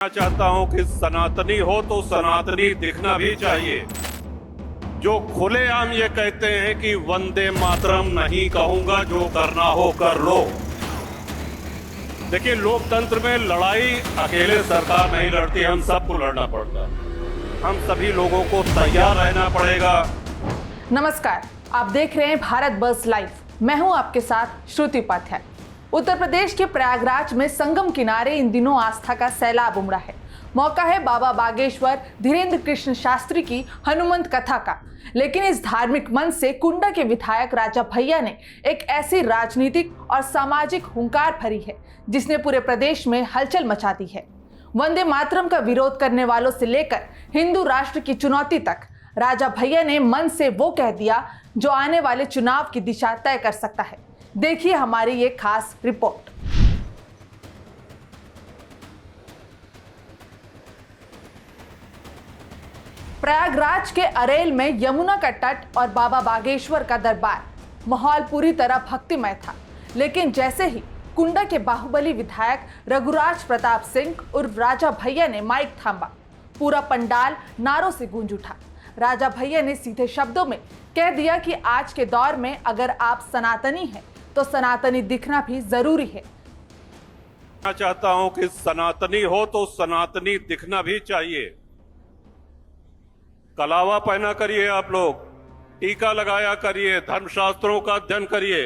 मैं चाहता हूं कि सनातनी हो तो सनातनी दिखना भी चाहिए। जो खुलेआम ये कहते हैं कि वंदे मातरम नहीं कहूंगा, जो करना हो कर लो। देखिए, लोकतंत्र में लड़ाई अकेले सरकार नहीं लड़ती, हम सबको लड़ना पड़ता है। हम सभी लोगों को तैयार रहना पड़ेगा। नमस्कार, आप देख रहे हैं भारत बस लाइव। मैं हूं आपके साथ श्रुति उपाध्याय। उत्तर प्रदेश के प्रयागराज में संगम किनारे इन दिनों आस्था का सैलाब उमड़ा है। मौका है बाबा बागेश्वर धीरेन्द्र कृष्ण शास्त्री की हनुमंत कथा का। लेकिन इस धार्मिक मंच से कुंडा के विधायक राजा भैया ने एक ऐसी राजनीतिक और सामाजिक हुंकार भरी है जिसने पूरे प्रदेश में हलचल मचा दी है। वंदे मातरम का विरोध करने वालों से लेकर हिंदू राष्ट्र की चुनौती तक राजा भैया ने मन से वो कह दिया जो आने वाले चुनाव की दिशा तय कर सकता है। देखिए हमारी ये खास रिपोर्ट। प्रयागराज के अरेल में यमुना का तट और बाबा बागेश्वर का दरबार, माहौल पूरी तरह भक्तिमय था। लेकिन जैसे ही कुंडा के बाहुबली विधायक रघुराज प्रताप सिंह उर्फ राजा भैया ने माइक थामा, पूरा पंडाल नारों से गूंज उठा। राजा भैया ने सीधे शब्दों में कह दिया कि आज के दौर में अगर आप सनातनी हैं तो सनातनी दिखना भी जरूरी है। मैं चाहता हूं कि सनातनी हो तो सनातनी दिखना भी चाहिए। कलावा पहना करिए, आप लोग टीका लगाया करिए, धर्मशास्त्रों का अध्ययन करिए।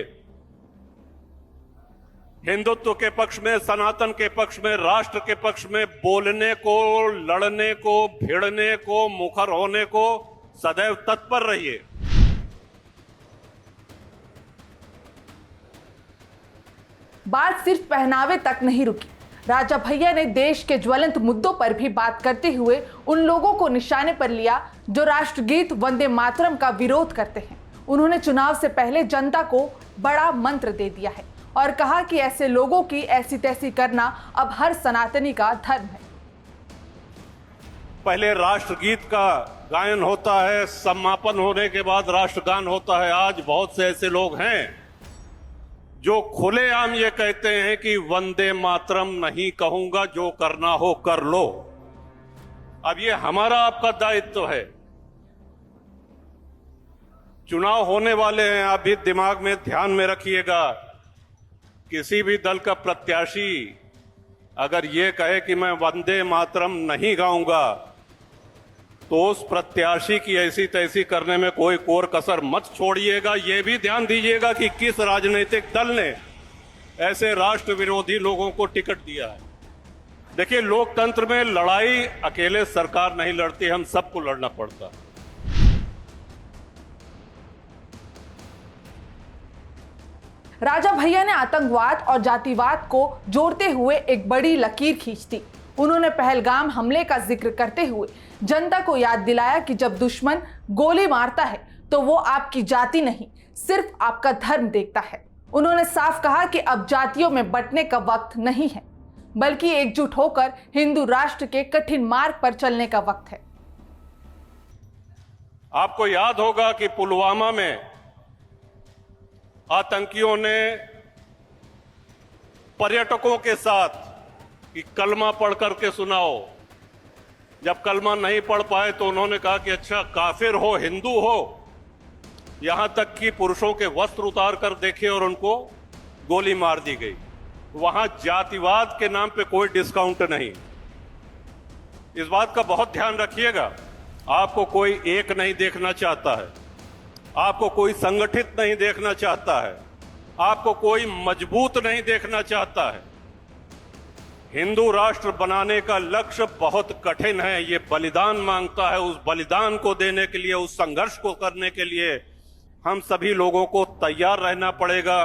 हिंदुत्व के पक्ष में, सनातन के पक्ष में, राष्ट्र के पक्ष में बोलने को, लड़ने को, भिड़ने को, मुखर होने को सदैव तत्पर रहिए। बात सिर्फ पहनावे तक नहीं रुकी। राजा भैया ने देश के ज्वलंत मुद्दों पर भी बात करते हुए उन लोगों को निशाने पर लिया जो राष्ट्रगीत वंदे मातरम का विरोध करते हैं। उन्होंने चुनाव से पहले जनता को बड़ा मंत्र दे दिया है और कहा कि ऐसे लोगों की ऐसी तैसी करना अब हर सनातनी का धर्म है। पहले राष्ट्रगीत का गायन होता है, समापन होने के बाद राष्ट्रगान होता है। आज बहुत से ऐसे लोग हैं जो खुलेआम ये कहते हैं कि वंदे मातरम नहीं कहूंगा, जो करना हो कर लो। अब ये हमारा आपका दायित्व है। चुनाव होने वाले हैं, आप भी दिमाग में ध्यान में रखिएगा। किसी भी दल का प्रत्याशी अगर ये कहे कि मैं वंदे मातरम नहीं गाऊंगा तो उस प्रत्याशी की ऐसी तैसी करने में कोई कोर कसर मत छोड़िएगा। ये भी ध्यान दीजिएगा कि किस राजनीतिक दल ने ऐसे राष्ट्र विरोधी लोगों को टिकट दिया है। देखिए, लोकतंत्र में लड़ाई अकेले सरकार नहीं लड़ती, हम सबको लड़ना पड़ता है। राजा भैया ने आतंकवाद और जातिवाद को जोड़ते हुए एक बड़ी लकीर खींच दी। उन्होंने पहलगाम हमले का जिक्र करते हुए जनता को याद दिलाया कि जब दुश्मन गोली मारता है तो वो आपकी जाति नहीं, सिर्फ आपका धर्म देखता है। उन्होंने साफ कहा कि अब जातियों में बंटने का वक्त नहीं है, बल्कि एकजुट होकर हिंदू राष्ट्र के कठिन मार्ग पर चलने का वक्त है। आपको याद होगा कि पुलवामा में आतंकियों ने पर्यटकों के साथ कि कलमा पढ़ करके सुनाओ। जब कलमा नहीं पढ़ पाए तो उन्होंने कहा कि अच्छा, काफिर हो, हिंदू हो, यहां तक कि पुरुषों के वस्त्र उतार कर देखे और उनको गोली मार दी गई। वहां जातिवाद के नाम पे कोई डिस्काउंट नहीं। इस बात का बहुत ध्यान रखिएगा। आपको कोई एक नहीं देखना चाहता है, आपको कोई संगठित नहीं देखना चाहता है, आपको कोई मजबूत नहीं देखना चाहता है। हिंदू राष्ट्र बनाने का लक्ष्य बहुत कठिन है। ये बलिदान मांगता है। उस बलिदान को देने के लिए, उस संघर्ष को करने के लिए हम सभी लोगों को तैयार रहना पड़ेगा।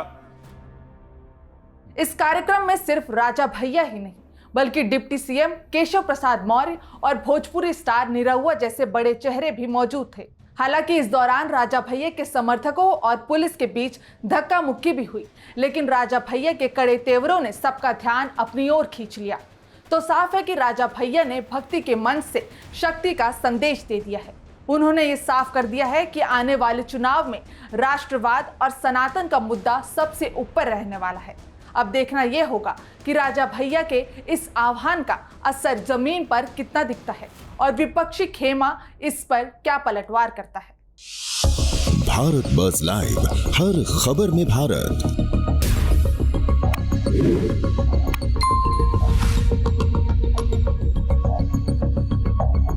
इस कार्यक्रम में सिर्फ राजा भैया ही नहीं बल्कि डिप्टी सीएम केशव प्रसाद मौर्य और भोजपुरी स्टार निरहुआ जैसे बड़े चेहरे भी मौजूद थे। हालांकि इस दौरान राजा भैया के समर्थकों और पुलिस के बीच धक्का मुक्की भी हुई, लेकिन राजा भैया के कड़े तेवरों ने सबका ध्यान अपनी ओर खींच लिया। तो साफ है कि राजा भैया ने भक्ति के मंच से शक्ति का संदेश दे दिया है। उन्होंने ये साफ कर दिया है कि आने वाले चुनाव में राष्ट्रवाद और सनातन का मुद्दा सबसे ऊपर रहने वाला है। अब देखना यह होगा कि राजा भैया के इस आह्वान का असर जमीन पर कितना दिखता है और विपक्षी खेमा इस पर क्या पलटवार करता है। भारत बस लाइव, हर खबर में भारत।